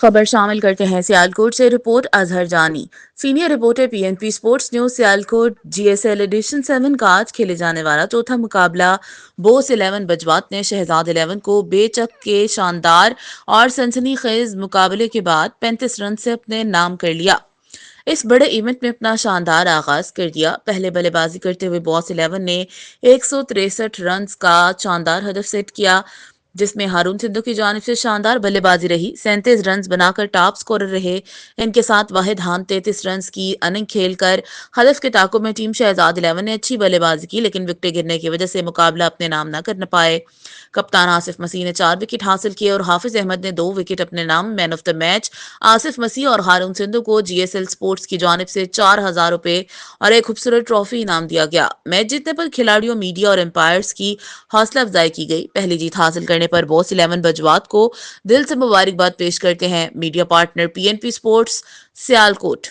خبر شامل کرتے ہیں سیالکوٹ سے report Azhar Jani. Senior reporter P N P sports news Sialkot G S L edition 7 کا آج کھیلے جانے والا چوتھا مقابلہ بوس 11 بجوات نے شہزاد 11 کو بے چک کے شاندار اور سنسنی خیز مقابلے کے بعد 35 رن سے اپنے نام کر لیا۔ اس بڑے ایونٹ میں اپنا شاندار آغاز کر دیا۔ پہلے بلے بازی کرتے ہوئے باس 11 نے 163 رنز کا شاندار ہدف سیٹ کیا، جس میں ہارون سندھو کی جانب سے شاندار بلے بازی رہی۔ 37 رنز بنا کر ٹاپ سکورر رہے۔ ان کے ساتھ واحد خان 33 رنز کی اننگ کھیل کر ہدف کے ٹاکوں میں ٹیم شہزاد 11 نے اچھی بلے بازی کی، لیکن وکٹیں گرنے کی وجہ سے مقابلہ اپنے نام نہ کر پائے۔ کپتان آصف مسیح نے 4 وکٹ حاصل کیے اور حافظ احمد نے 2 وکٹ اپنے نام۔ مین آف دا میچ آصف مسیح اور ہارون سندھو کو جی ایس ایل سپورٹس کی جانب سے 4000 روپے اور ایک خوبصورت ٹرافی انعام دیا گیا۔ میچ جیتنے پر کھلاڑیوں، میڈیا اور امپائرز کی حوصلہ افزائی کی گئی۔ پہلی جیت حاصل کرنے پر باس 11 بجوات کو دل سے مبارکباد پیش کرتے ہیں میڈیا پارٹنر پی این پی سپورٹس سیالکوٹ۔